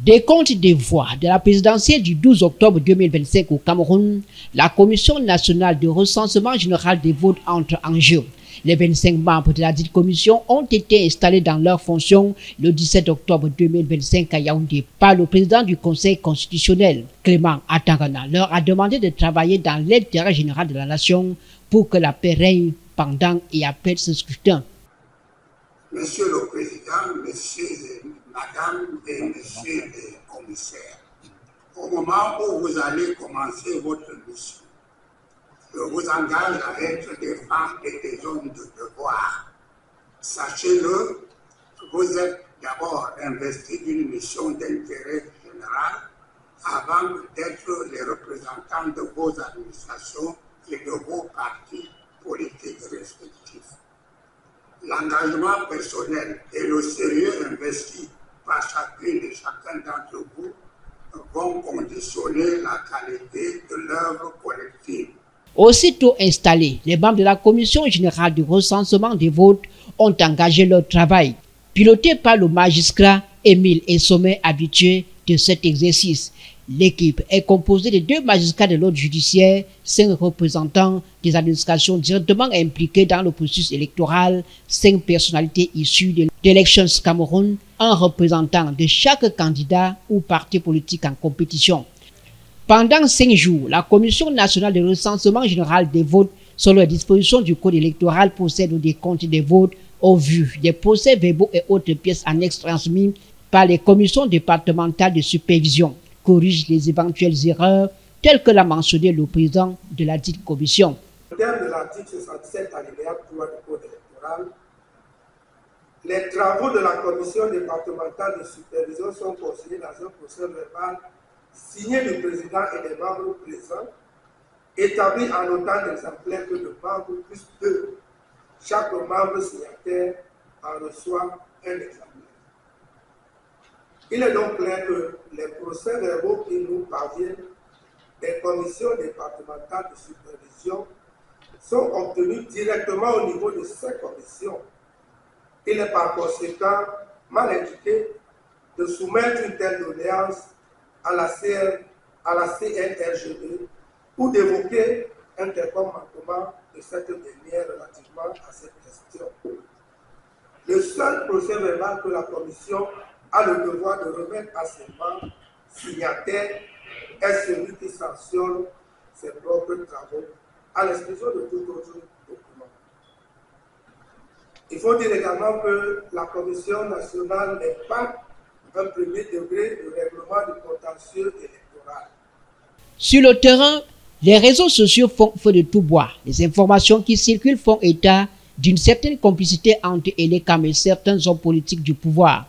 Décompte des voix de la présidentielle du 12 octobre 2025 au Cameroun, la Commission nationale de recensement général des votes entre en jeu. Les 25 membres de la dite commission ont été installés dans leurs fonctions le 17 octobre 2025 à Yaoundé par le président du Conseil constitutionnel, Clément Atangana, leur a demandé de travailler dans l'intérêt général de la nation pour que la paix règne pendant et après ce scrutin. Monsieur le Président, Messieurs et Madame et Messieurs les commissaires, au moment où vous allez commencer votre mission, je vous engage à être des femmes et des hommes de devoir. Sachez-le, vous êtes d'abord investis d'une mission d'intérêt général avant d'être les représentants de vos administrations et de vos partis politiques respectifs. L'engagement personnel et le sérieux investi par chacune et chacun d'entre vous vont conditionner la qualité de l'œuvre collective. Aussitôt installés, les membres de la Commission générale du recensement des votes ont engagé leur travail, piloté par le magistrat Émile Essomé, habitué de cet exercice. L'équipe est composée de 2 magistrats de l'ordre judiciaire, 5 représentants des administrations directement impliquées dans le processus électoral, 5 personnalités issues de l'Elections Cameroun, un représentant de chaque candidat ou parti politique en compétition. Pendant 5 jours, la Commission nationale de recensement général des votes, selon les dispositions du Code électoral, procède au décompte des votes au vu des procès-verbaux et autres pièces annexes transmises par les commissions départementales de supervision, corrige les éventuelles erreurs telles que l'a mentionné le président de la dite commission. Au terme de l'article 67 alinéa 3 du Code électoral, les travaux de la commission départementale de supervision sont consignés dans un procès-verbal signé du président et des membres présents, établi en autant d'exemplaires que de membres plus 2. Chaque membre signataire en reçoit un exemplaire. Il est donc clair que les procès-verbaux qui nous parviennent des commissions départementales de supervision sont obtenus directement au niveau de ces commissions. Il est par conséquent mal indiqué de soumettre une telle doléance à la CNRGB ou d'évoquer un quelconque manquement de cette dernière relativement à cette question. Le seul procès-verbal que la Commission a le devoir de remettre à ses membres signataires est celui qui sanctionne ses propres travaux, à l'exclusion de tout autre document. Il faut dire également que la Commission nationale n'est pas un premier degré de règlement du contentieux électoral. Sur le terrain, les réseaux sociaux font feu de tout bois. Les informations qui circulent font état d'une certaine complicité entre Elecam et certains hommes politiques du pouvoir.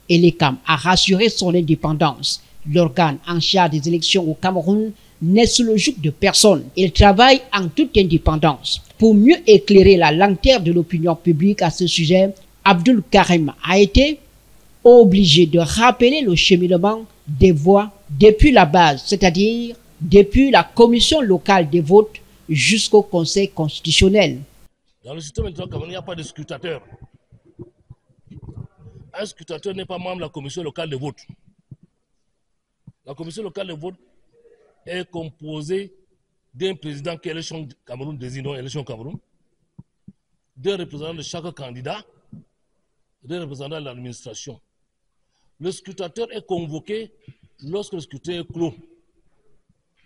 Elecam a rassuré son indépendance. L'organe en charge des élections au Cameroun n'est sous le joug de personne. Il travaille en toute indépendance. Pour mieux éclairer la lanterne de l'opinion publique à ce sujet, Abdul Karim a été obligé de rappeler le cheminement des voix depuis la base, c'est-à-dire depuis la commission locale des votes jusqu'au Conseil constitutionnel. Dans le système électoral camerounais, il n'y a pas de scrutateur. Un scrutateur n'est pas membre de la commission locale de vote. La commission locale de vote est composée d'un président qui est l'élection Cameroun désigne, élection Cameroun, d'un représentant de chaque candidat, d'un représentant de l'administration. Le scrutateur est convoqué lorsque le scrutin est clos.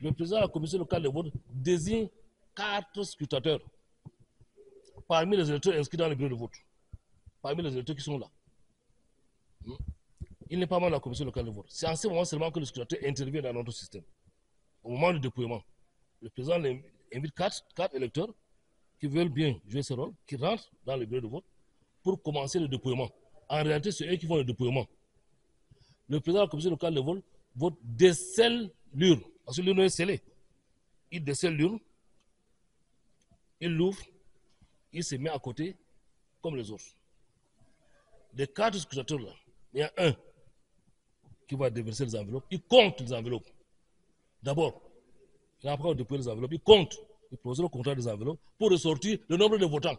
Le président de la commission locale de vote désigne 4 scrutateurs parmi les électeurs inscrits dans le bureau de vote, parmi les électeurs qui sont là. Il n'est pas membre de la commission locale de vote. C'est en ce moment seulement que le scrutateur intervient dans notre système. Au moment du dépouillement, le président invite 4 électeurs qui veulent bien jouer ce rôle, qui rentrent dans le bureau de vote pour commencer le dépouillement. En réalité, c'est eux qui font le dépouillement. Le président de la commission locale de vote décèle l'urne, parce que l'urne est scellée. Il décèle l'urne, il l'ouvre, il se met à côté comme les autres. Des 4 scrutateurs là, il y a un qui va déverser les enveloppes, il compte les enveloppes. D'abord, après dépouiller les enveloppes, il compte, il pose le contrat des enveloppes pour ressortir le nombre de votants.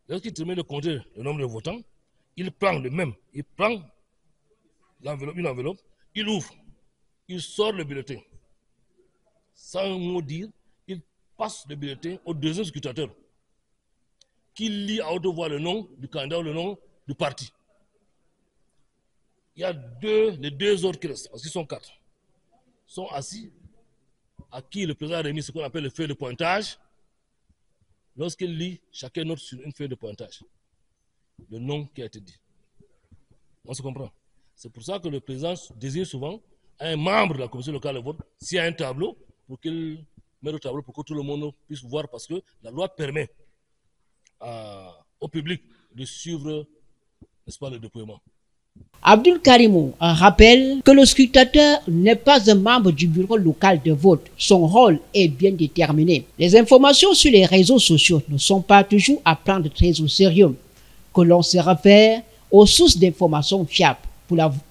Lorsqu'il termine de compter le nombre de votants, il prend le même, il prend une enveloppe, il ouvre, il sort le bulletin. Sans mot dire, il passe le bulletin au deuxième scrutateur qui lit à haute voix le nom du candidat ou le nom du parti. Il y a les deux autres qui restent, parce qu'ils sont 4, sont assis, à qui le président a remis ce qu'on appelle le feuille de pointage. Lorsqu'il lit, chacun note sur une feuille de pointage le nom qui a été dit. On se comprend. C'est pour ça que le président désigne souvent un membre de la commission locale de vote, s'il y a un tableau, pour qu'il mette le tableau pour que tout le monde puisse voir, parce que la loi permet au public de suivre, n'est-ce pas, le dépouillement. Abdul Karimou rappelle que le scrutateur n'est pas un membre du bureau local de vote. Son rôle est bien déterminé. Les informations sur les réseaux sociaux ne sont pas toujours à prendre très au sérieux. Que l'on se réfère aux sources d'informations fiables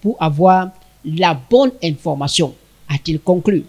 pour avoir la bonne information, a-t-il conclu.